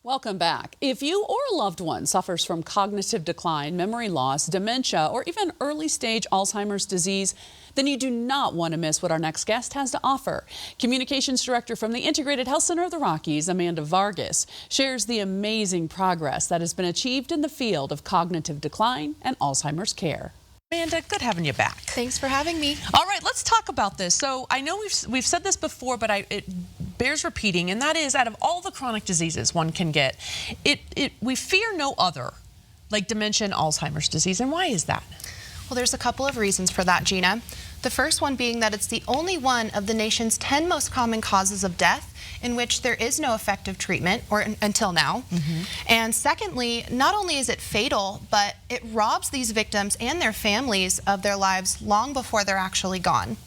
Welcome back. If you or a loved one suffers from cognitive decline, memory loss, dementia, or even early stage Alzheimer's disease, then you do not want to miss what our next guest has to offer. Communications Director from the Integrated Health Center of the Rockies, Amanda Vargas, shares the amazing progress that has been achieved in the field of cognitive decline and Alzheimer's care. Amanda, good having you back. Thanks for having me. All right, let's talk about this. So I know we've said this before, but it bears repeating, and that is, out of all the chronic diseases one can get, we fear no other, like dementia and Alzheimer's disease. And why is that? Well, there's a couple of reasons for that, Gina. The first one being that it's the only one of the nation's 10 most common causes of death in which there is no effective treatment, or until now. And secondly, not only is it fatal, but it robs these victims and their families of their lives long before they're actually gone.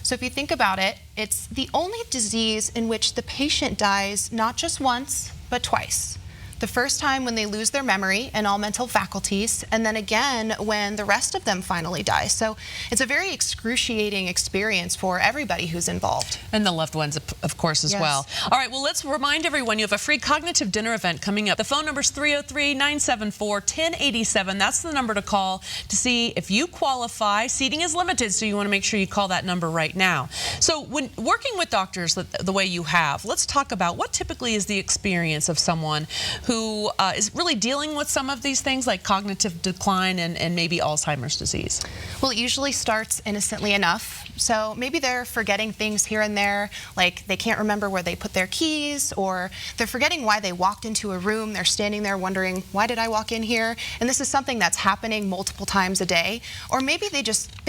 So if you think about it, it's the only disease in which the patient dies not just once, but twice. The first time when they lose their memory and all mental faculties, and then again when the rest of them finally die. So it's a very excruciating experience for everybody who's involved. And the loved ones, of course, as well. All right, well, let's remind everyone you have a free cognitive dinner event coming up. The phone number is 303-974-1087. That's the number to call to see if you qualify. Seating is limited, so you want to make sure you call that number right now. So when working with doctors the way you have, let's talk about what typically is the experience of someone who is really dealing with some of these things like cognitive decline and maybe Alzheimer's disease. Well, it usually starts innocently enough. So maybe they're forgetting things here and there, like they can't remember where they put their keys, or they're forgetting why they walked into a room. They're standing there wondering, why did I walk in here? And this is something that's happening multiple times a day. Or maybe they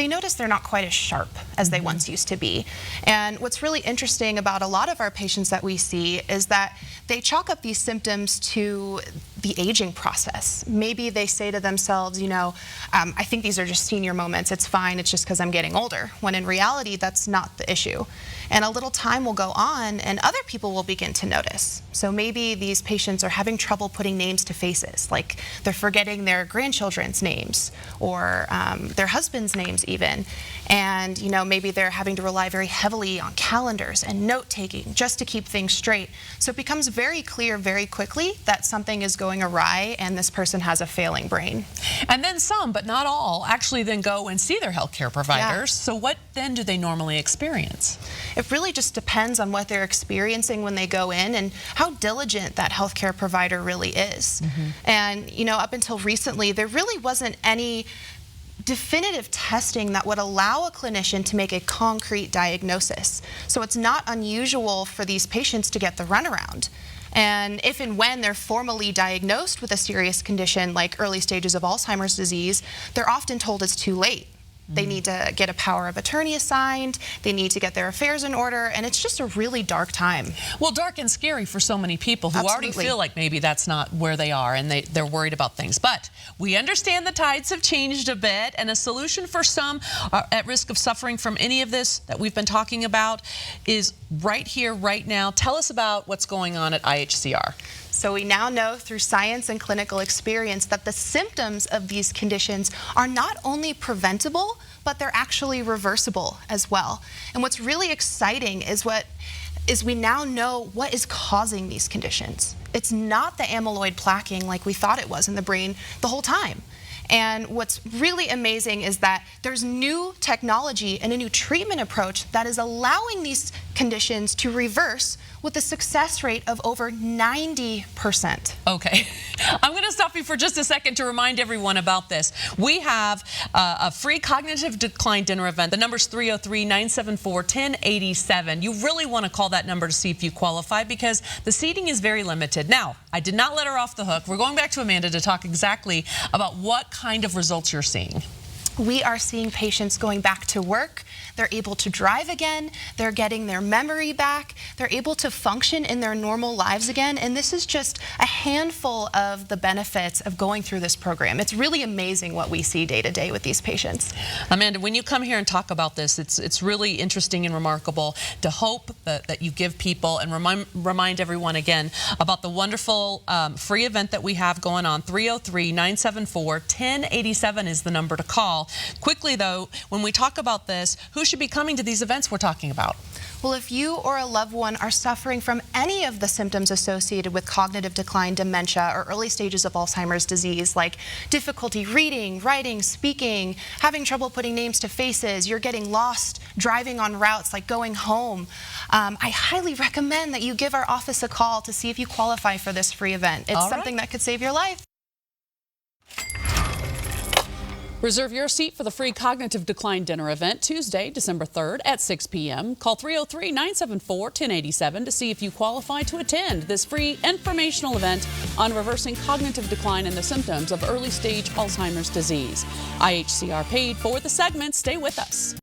notice they're not quite as sharp as they once used to be. And what's really interesting about a lot of our patients that we see is that they chalk up these symptoms to the aging process. Maybe they say to themselves, you know, I think these are just senior moments. It's fine. It's just because I'm getting older. When in reality, that's not the issue. And a little time will go on and other people will begin to notice. So maybe these patients are having trouble putting names to faces, like they're forgetting their grandchildren's names or their husband's names even. And, you know, maybe they're having to rely very heavily on calendars and note-taking just to keep things straight. So it becomes very clear very quickly that something is going awry and this person has a failing brain. And then some, but not all, actually then go and see their healthcare providers. So what then do they normally experience? It really just depends on what they're experiencing when they go in and how diligent that healthcare provider really is. And, you know, up until recently, there really wasn't any definitive testing that would allow a clinician to make a concrete diagnosis. So it's not unusual for these patients to get the runaround. And if and when they're formally diagnosed with a serious condition like early stages of Alzheimer's disease, they're often told it's too late. They need to get a power of attorney assigned, they need to get their affairs in order, and it's just a really dark time. Well, dark and scary for so many people who already feel like maybe that's not where they are and they're worried about things. But we understand the tides have changed a bit, and a solution for some at risk of suffering from any of this that we've been talking about is right here, right now. Tell us about what's going on at IHCR. So we now know through science and clinical experience that the symptoms of these conditions are not only preventable, but they're actually reversible as well. And what's really exciting is we now know what is causing these conditions. It's not the amyloid plaquing like we thought it was in the brain the whole time. And what's really amazing is that there's new technology and a new treatment approach that is allowing these conditions to reverse with a success rate of over 90%. Okay, I'm going to stop you for just a second to remind everyone about this. We have a free cognitive decline dinner event. The number's 303-974-1087. You really want to call that number to see if you qualify because the seating is very limited. Now, I did not let her off the hook. We're going back to Amanda to talk exactly about what kind of results you're seeing. We are seeing patients going back to work. They're able to drive again. They're getting their memory back. They're able to function in their normal lives again. And this is just a handful of the benefits of going through this program. It's really amazing what we see day to day with these patients. Amanda, when you come here and talk about this, it's really interesting and remarkable to hope that you give people and remind everyone again about the wonderful free event that we have going on. 303-974-1087 is the number to call. call. Quickly, though, when we talk about this, who should be coming to these events we're talking about? Well, if you or a loved one are suffering from any of the symptoms associated with cognitive decline, dementia, or early stages of Alzheimer's disease, like difficulty reading, writing, speaking, having trouble putting names to faces, you're getting lost driving on routes like going home, I highly recommend that you give our office a call to see if you qualify for this free event. It's something that could save your life. Reserve your seat for the free Cognitive Decline Dinner event Tuesday, December 3rd at 6 p.m. Call 303-974-1087 to see if you qualify to attend this free informational event on reversing cognitive decline and the symptoms of early stage Alzheimer's disease. IHCR paid for the segment. Stay with us.